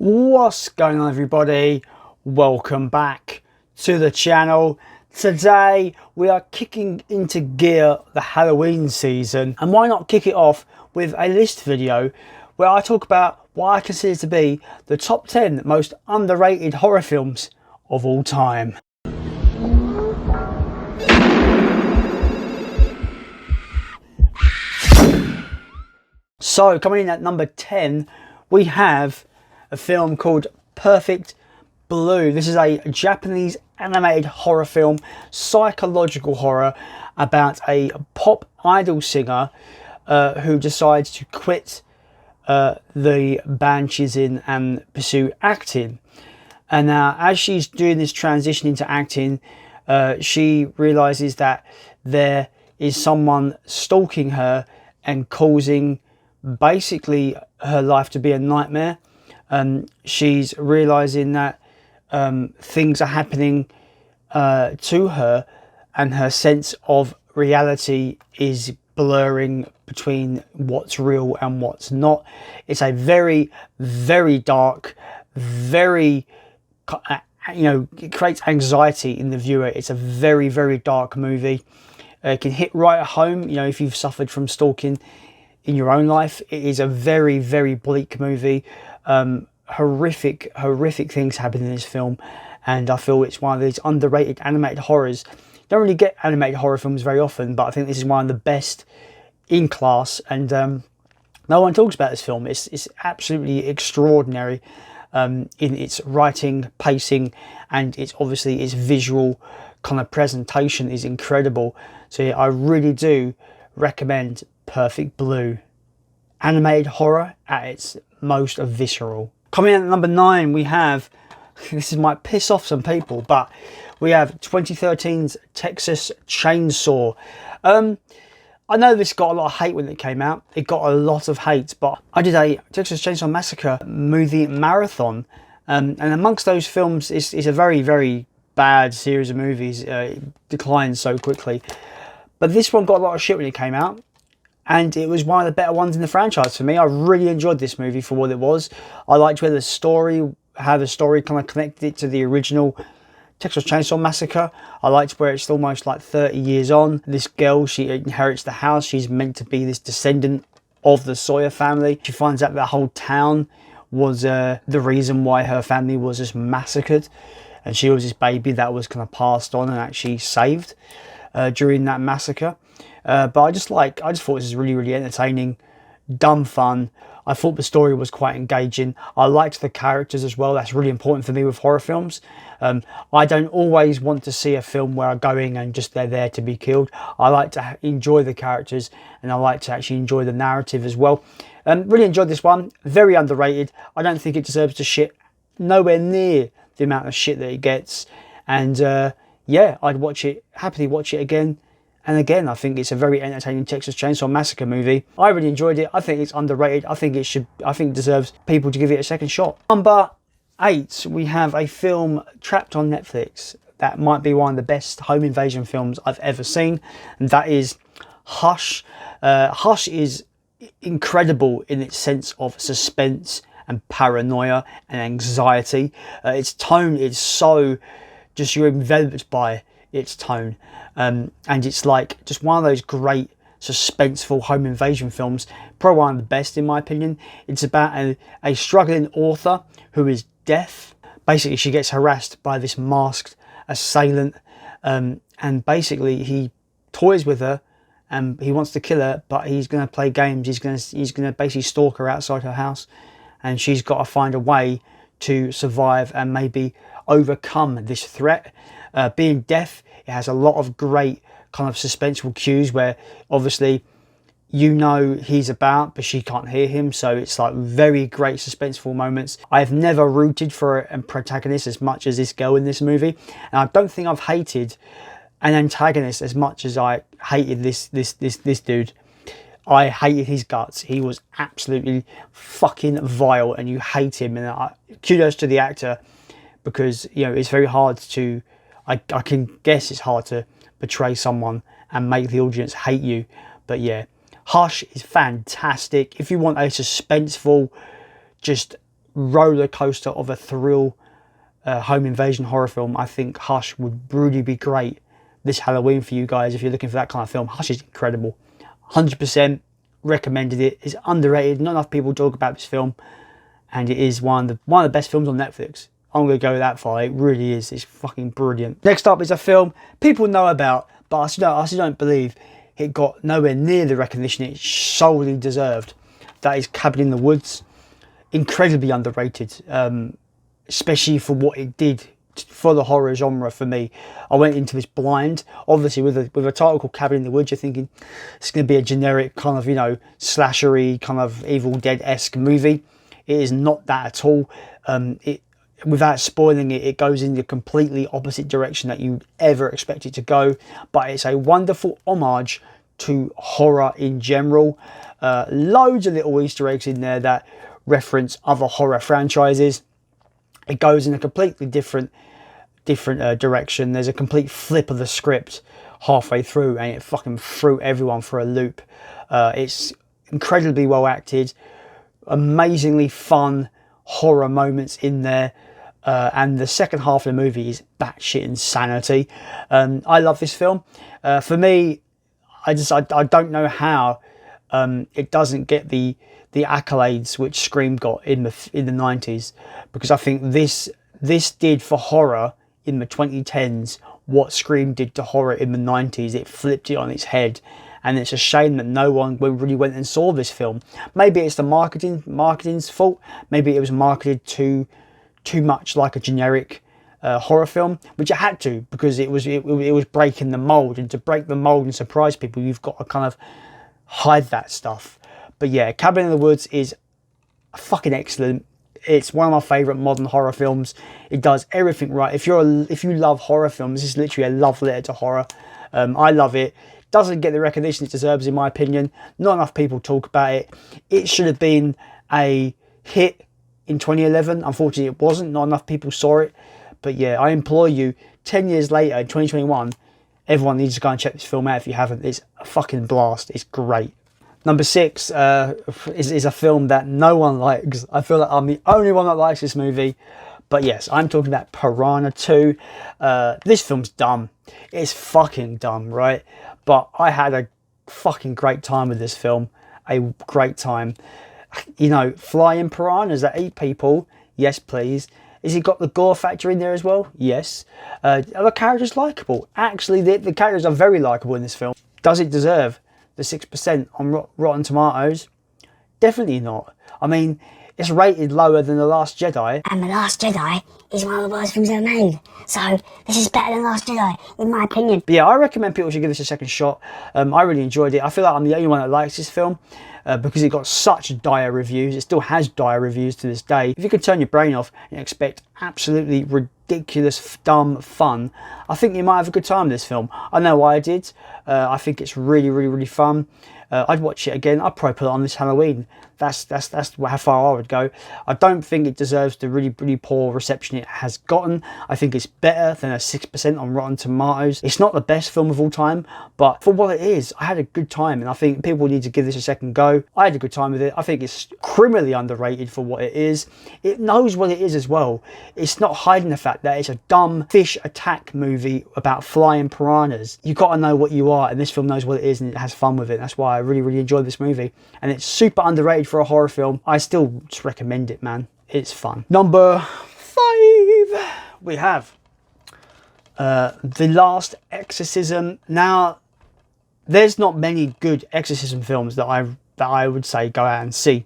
What's going on, everybody? Welcome back to the channel. Today we are kicking into gear the Halloween season, and why not kick it off with a list video where I talk about what I consider to be the top 10 most underrated horror films of all time. So coming in at number 10, we have a film called Perfect Blue. This is a Japanese animated horror film, psychological horror, about a pop idol singer who decides to quit the band she's in and pursue acting. And now, as she's doing this transition into acting, she realizes that there is someone stalking her and causing basically her life to be a nightmare. She's realizing that things are happening to her, and her sense of reality is blurring between what's real and what's not. It's a very, very dark, very, it creates anxiety in the viewer. It's a very, very dark movie. It can hit right at home, if you've suffered from stalking in your own life. It is a very, very bleak movie. Horrific things happen in this film, and I feel it's one of these underrated animated horrors. You don't really get animated horror films very often, but I think this is one of the best in class, and no one talks about this film. It's absolutely extraordinary in its writing, pacing, and its visual kind of presentation is incredible. So yeah, I really do recommend Perfect Blue. Animated horror at its most visceral. Coming in at number 9, we have, this might piss off some people, but we have 2013's Texas Chainsaw. I know this got a lot of hate when it came out. It got a lot of hate, but I did a Texas Chainsaw Massacre movie marathon, and amongst those films, it's a very, very bad series of movies. It declined so quickly, but this one got a lot of shit when it came out, and it was one of the better ones in the franchise for me. I really enjoyed this movie for what it was. I liked how the story kind of connected it to the original Texas Chainsaw Massacre. I liked where it's almost like 30 years on. This girl, she inherits the house. She's meant to be this descendant of the Sawyer family. She finds out that the whole town was the reason why her family was just massacred. And she was this baby that was kind of passed on and actually saved during that massacre. But I just thought this was really, really entertaining, dumb fun. I thought the story was quite engaging. I liked the characters as well. That's really important for me with horror films. I don't always want to see a film where I'm going and just they're there to be killed. I like to enjoy the characters, and I like to actually enjoy the narrative as well. Really enjoyed this one. Very underrated. I don't think it deserves to shit nowhere near the amount of shit that it gets. And yeah, I'd happily watch it again. And again, I think it's a very entertaining Texas Chainsaw Massacre movie. I really enjoyed it. I think it's underrated. I think it deserves people to give it a second shot. Number 8, we have a film trapped on Netflix that might be one of the best home invasion films I've ever seen, and that is Hush. Hush is incredible in its sense of suspense and paranoia and anxiety. Its tone is so just, you're enveloped by its tone. And it's like just one of those great suspenseful home invasion films, probably one of the best in my opinion. It's about a struggling author who is deaf. Basically, she gets harassed by this masked assailant, and basically he toys with her and he wants to kill her, but he's going to play games. He's going to basically stalk her outside her house, and she's got to find a way to survive and maybe overcome this threat. Being deaf, it has a lot of great kind of suspenseful cues where obviously he's about, but she can't hear him, so it's like very great suspenseful moments. I've never rooted for a protagonist as much as this girl in this movie, and I don't think I've hated an antagonist as much as I hated this dude. I hated his guts. He was absolutely fucking vile, and you hate him. And kudos to the actor, because it's very hard to. I can guess it's hard to portray someone and make the audience hate you. But yeah, Hush is fantastic. If you want a suspenseful, just roller coaster of a thrill home invasion horror film, I think Hush would really be great this Halloween for you guys. If you're looking for that kind of film, Hush is incredible. 100% recommended it. It's underrated. Not enough people talk about this film, and it is one of the best films on Netflix. I'm going to go that far. It really is. It's fucking brilliant. Next up is a film people know about, but I still don't believe it got nowhere near the recognition it solely deserved. That is Cabin in the Woods. Incredibly underrated, especially for what it did for the horror genre for me. I went into this blind. Obviously, with a title called Cabin in the Woods, you're thinking it's going to be a generic kind of, you know, slashery kind of Evil Dead-esque movie. It is not that at all. Without spoiling it, it goes in the completely opposite direction that you ever expect it to go. But it's a wonderful homage to horror in general. Loads of little Easter eggs in there that reference other horror franchises. It goes in a completely different direction. There's a complete flip of the script halfway through, and it fucking threw everyone for a loop. It's incredibly well acted, amazingly fun horror moments in there, and the second half of the movie is batshit insanity. I love this film. For me, I don't know how it doesn't get the accolades which Scream got in the 90s, because I think this did for horror in the 2010s what Scream did to horror in the 90s. It flipped it on its head, and it's a shame that no one really went and saw this film. Maybe it's the marketing's fault. Maybe it was marketed too much like a generic horror film, which it had to, because it was breaking the mold, and to break the mold and surprise people, you've got to kind of hide that stuff. But yeah, Cabin in the Woods is fucking excellent. It's one of my favourite modern horror films. It does everything right. If you love horror films, this is literally a love letter to horror. I love it. Doesn't get the recognition it deserves, in my opinion. Not enough people talk about it. It should have been a hit in 2011. Unfortunately, it wasn't. Not enough people saw it. But yeah, I implore you, 10 years later, in 2021, everyone needs to go and check this film out if you haven't. It's a fucking blast. It's great. Number 6 is a film that no one likes. I feel like I'm the only one that likes this movie. But yes, I'm talking about Piranha 2. This film's dumb. It's fucking dumb, right? But I had a fucking great time with this film. A great time. You know, flying piranhas that eat people. Yes, please. Has it got the gore factor in there as well? Yes. Are the characters likeable? Actually, the characters are very likeable in this film. Does it deserve the 6% on Rotten Tomatoes? Definitely not. I mean, it's rated lower than The Last Jedi. And The Last Jedi is one of the worst films ever made. So this is better than Last Jedi, in my opinion. But yeah, I recommend people should give this a second shot. I really enjoyed it. I feel like I'm the only one that likes this film because it got such dire reviews. It still has dire reviews to this day. If you could turn your brain off and expect absolutely ridiculous, dumb fun, I think you might have a good time with this film. I know I did. I think it's really, really, really fun. I'd watch it again. I'd probably put it on this Halloween. That's how far I would go. I don't think it deserves the really, really poor reception it has gotten. I think it's better than a 6% on Rotten Tomatoes. It's not the best film of all time, but for what it is, I had a good time, and I think people need to give this a second go. I had a good time with it. I think it's criminally underrated for what it is. It knows what it is as well. It's not hiding the fact that it's a dumb fish attack movie about flying piranhas. You've got to know what you are, and this film knows what it is, and it has fun with it. That's why I really, really enjoyed this movie, and it's super underrated for a horror film. I still just recommend it, man. It's fun. Number 5, we have The Last Exorcism. Now, there's not many good exorcism films that I would say go out and see.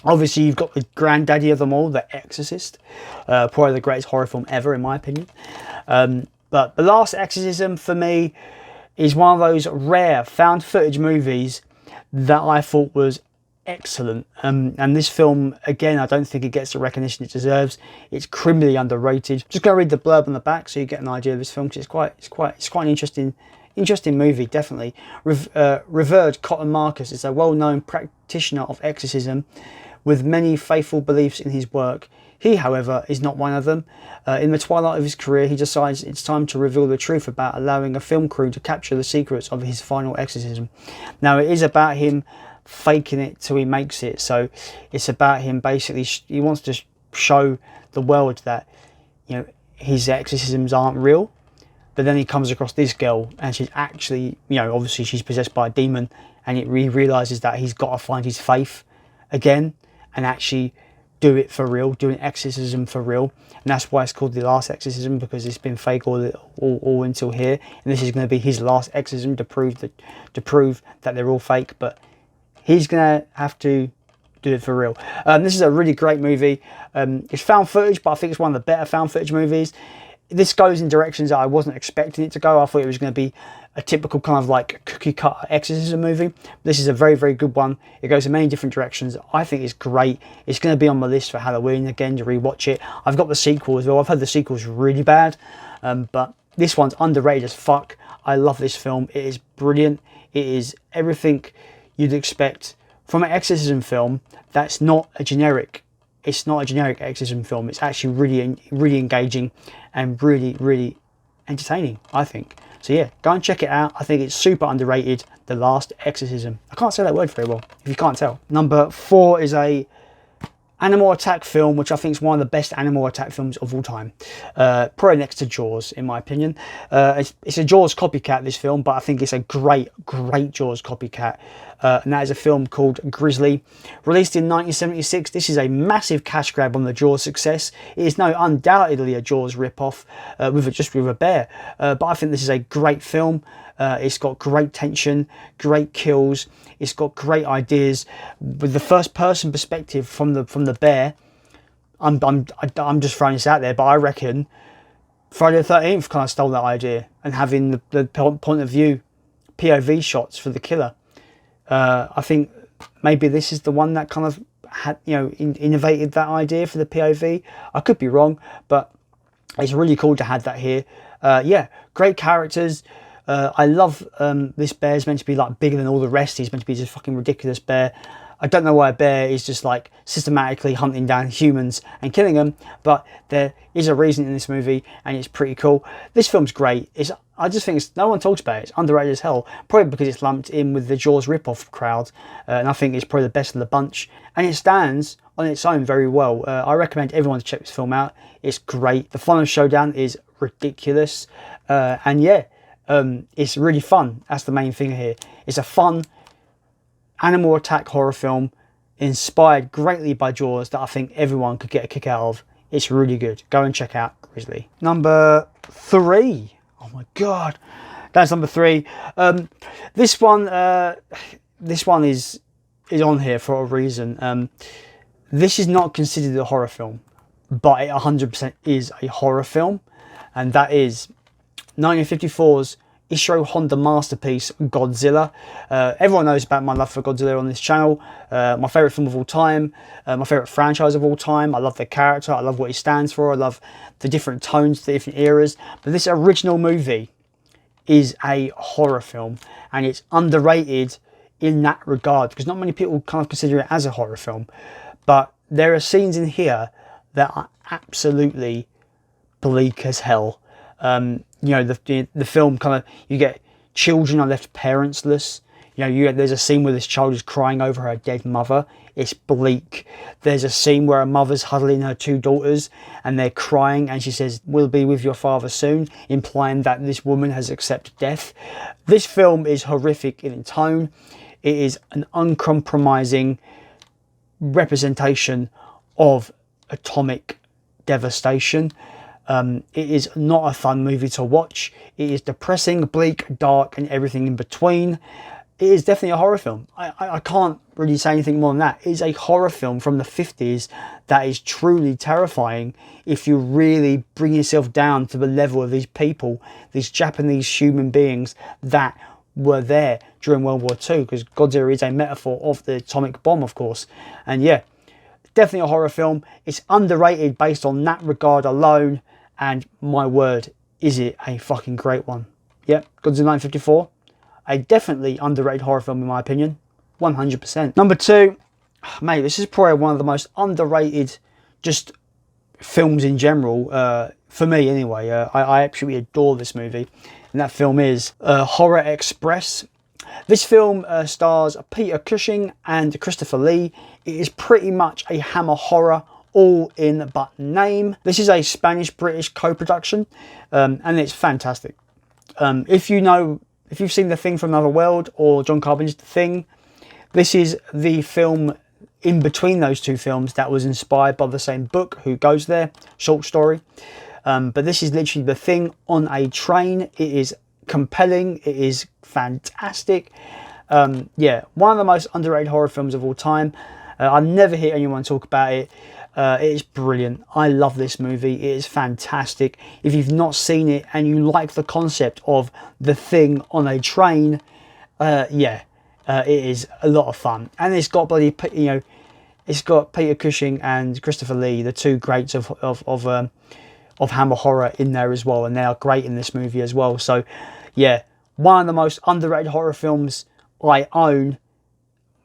Obviously, you've got the granddaddy of them all, The Exorcist, probably the greatest horror film ever, in my opinion. But The Last Exorcism, for me, is one of those rare found footage movies that I thought was excellent. And this film, again, I don't think it gets the recognition it deserves. It's criminally underrated. Just going to read the blurb on the back so you get an idea of this film, because it's quite an interesting movie, definitely. Revered Cotton Marcus is a well-known practitioner of exorcism with many faithful beliefs in his work. He, however, is not one of them. In the twilight of his career, he decides it's time to reveal the truth about allowing a film crew to capture the secrets of his final exorcism. Now, it is about him faking it till he makes it. So it's about him basically, he wants to show the world that, you know, his exorcisms aren't real. But then he comes across this girl, and she's actually, you know, obviously she's possessed by a demon, and he realizes that he's got to find his faith again and actually do it for real, do an exorcism for real. And that's why it's called The Last Exorcism, because it's been fake all until here. And this is going to be his last exorcism to prove that they're all fake. But he's going to have to do it for real. This is a really great movie. It's found footage, but I think it's one of the better found footage movies. This goes in directions that I wasn't expecting it to go. I thought it was going to be a typical kind of like cookie cutter exorcism movie. This is a very, very good one. It goes in many different directions. I think it's great. It's going to be on my list for Halloween again to rewatch it. I've got the sequel as well. I've heard the sequel's really bad, but this one's underrated as fuck. I love this film. It is brilliant. It is everything you'd expect from an exorcism film. That's not a generic. It's not a generic exorcism film. It's actually really engaging and really entertaining, I think. So yeah, go and check it out. I think it's super underrated. The Last Exorcism. I can't say that word very well, if you can't tell. Number 4 is a animal attack film, which I think is one of the best animal attack films of all time. Probably next to Jaws, in my opinion. It's a Jaws copycat, this film, but I think it's a great Jaws copycat. And that is a film called GRIZZLY. Released in 1976, this is a massive cash grab on the Jaws success. It is now undoubtedly a Jaws ripoff, just with a bear. But I think this is a great film. It's got great tension, great kills. It's got great ideas with the first person perspective from the bear. I'm just throwing this out there, but I reckon Friday the 13th kind of stole that idea, and having the point of view POV shots for the killer. I think maybe this is the one that kind of had, you know, innovated that idea for the POV. I could be wrong, but it's really cool to have that here. Yeah, great characters. I love this bear is meant to be like bigger than all the rest. He's meant to be just fucking ridiculous bear. I don't know why a bear is just like systematically hunting down humans and killing them, but there is a reason in this movie, and it's pretty cool. This film's great. I just think no one talks about it. It's underrated as hell, probably because it's lumped in with the Jaws ripoff crowd, and I think it's probably the best of the bunch, and it stands on its own very well. I recommend everyone to check this film out. It's great. The final showdown is ridiculous, and yeah, it's really fun. That's the main thing here. It's a fun animal attack horror film inspired greatly by Jaws that I think everyone could get a kick out of. It's really good. Go and check out GRIZZLY. Number 3. Oh my god, that's number 3. This one is on here for a reason. This is not considered a horror film, but it 100% is a horror film, and that is 1954's Ishiro Honda masterpiece, Godzilla. Everyone knows about my love for Godzilla on this channel. My favourite film of all time, my favourite franchise of all time. I love the character, I love what he stands for, I love the different tones, the different eras. But this original movie is a horror film, and it's underrated in that regard, because not many people kind of consider it as a horror film. But there are scenes in here that are absolutely bleak as hell. You know, the film kind of, you get children are left parentless. You know, there's a scene where this child is crying over her dead mother. It's bleak. There's a scene where a mother's huddling her 2 daughters and they're crying, and she says, "We'll be with your father soon," implying that this woman has accepted death. This film is horrific in its tone. It is an uncompromising representation of atomic devastation. It is not a fun movie to watch. It is depressing, bleak, dark, and everything in between. It is definitely a horror film. I can't really say anything more than that. It is a horror film from the 50s that is truly terrifying if you really bring yourself down to the level of these people, these Japanese human beings that were there during World War II, because Godzilla is a metaphor of the atomic bomb, of course. And yeah, definitely a horror film. It's underrated based on that regard alone. And my word, is it a fucking great one. Yep, Godzilla 1954. A definitely underrated horror film in my opinion. 100%. Number 2, mate, this is probably one of the most underrated just films in general. For me anyway. I absolutely adore this movie. And that film is Horror Express. This film stars Peter Cushing and Christopher Lee. It is pretty much a Hammer horror all in but name. This is a Spanish-British co-production, and it's fantastic. If you've seen The Thing from Another World or John Carpenter's The Thing, this is the film in between those two films that was inspired by the same book, Who Goes There, short story. But this is literally The Thing on a train. It is compelling. It is fantastic. Yeah, one of the most underrated horror films of all time. I've never heard anyone talk about it. It is brilliant. I love this movie. It is fantastic. If you've not seen it and you like the concept of The Thing on a train, yeah, it is a lot of fun. And it's got bloody, it's got Peter Cushing and Christopher Lee, the two greats of Hammer horror, in there as well, and they are great in this movie as well. So, yeah, one of the most underrated horror films I own.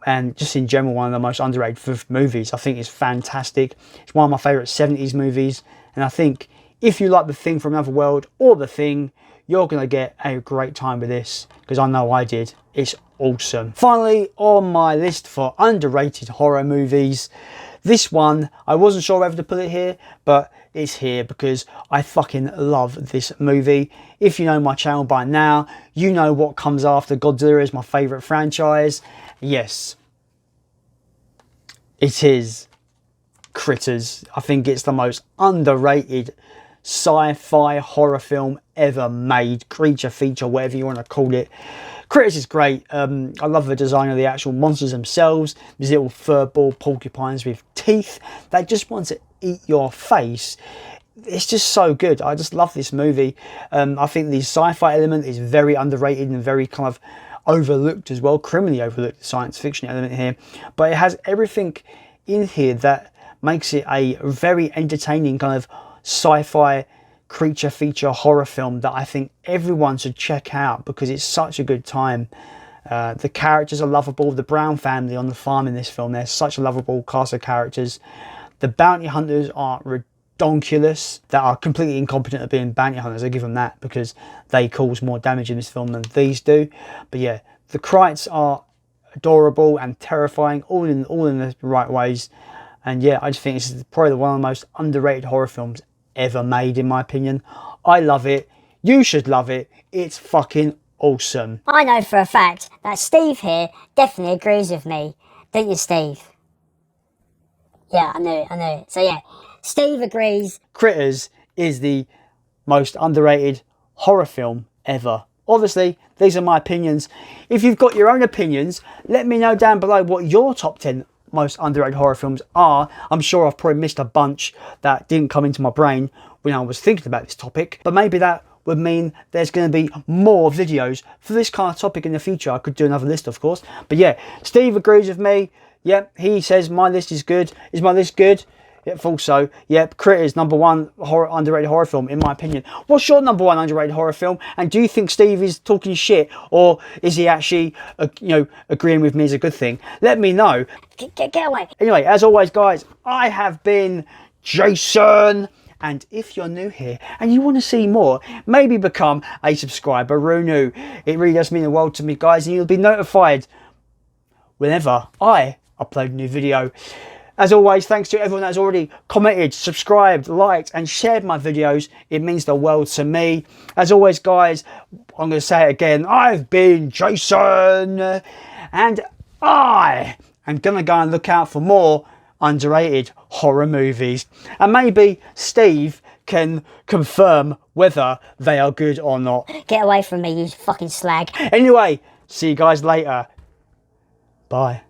And just in general, one of the most underrated movies. I think it's fantastic. It's one of my favourite 70s movies. And I think if you like The Thing from Another World or The Thing, you're going to get a great time with this. Because I know I did. It's awesome. Finally, on my list for underrated horror movies, this one, I wasn't sure whether to put it here, but it's here because I fucking love this movie. If you know my channel by now, you know what comes after. Godzilla is my favourite franchise. Yes, it is Critters. I think it's the most underrated sci-fi horror film ever made. Creature feature, whatever you want to call it. Critters is great. I love the design of the actual monsters themselves. These little furball porcupines with teeth. They just want to eat your face. It's just so good. I just love this movie. I think the sci-fi element is very underrated and very kind of overlooked as well, criminally overlooked, the science fiction element here, but it has everything in here that makes it a very entertaining kind of sci-fi creature feature horror film that I think everyone should check out because it's such a good time. The characters are lovable. The Brown family on the farm in this film, they're such a lovable cast of characters. The bounty hunters are redonkulous. That are completely incompetent at being bounty hunters. I give them that because they cause more damage in this film than these do. But yeah, the Krites are adorable and terrifying, all in the right ways. And yeah, I just think this is probably one of the most underrated horror films ever made, in my opinion. I love it. You should love it. It's fucking awesome. I know for a fact that Steve here definitely agrees with me. Don't you, Steve? Yeah, I knew it. So yeah, Steve agrees. Critters is the most underrated horror film ever. Obviously, these are my opinions. If you've got your own opinions, let me know down below what your top 10 most underrated horror films are. I'm sure I've probably missed a bunch that didn't come into my brain when I was thinking about this topic, but maybe that would mean there's going to be more videos for this kind of topic in the future. I could do another list, of course. But yeah, Steve agrees with me. Yep, he says my list is good. Is my list good? Yep, also, yep, Critters, #1 underrated horror film, in my opinion. What's your #1 underrated horror film? And do you think Steve is talking shit, or is he actually, agreeing with me is a good thing? Let me know. Get away. Anyway, as always, guys, I have been Jason. And if you're new here and you want to see more, maybe become a subscriber, Runu. It really does mean the world to me, guys, and you'll be notified whenever I upload a new video. As always, thanks to everyone that's already commented, subscribed, liked and shared my videos. It means the world to me. As always, guys, I'm going to say it again. I've been Jason, and I am going to go and look out for more underrated horror movies. And maybe Steve can confirm whether they are good or not. Get away from me, you fucking slag. Anyway, see you guys later. Bye.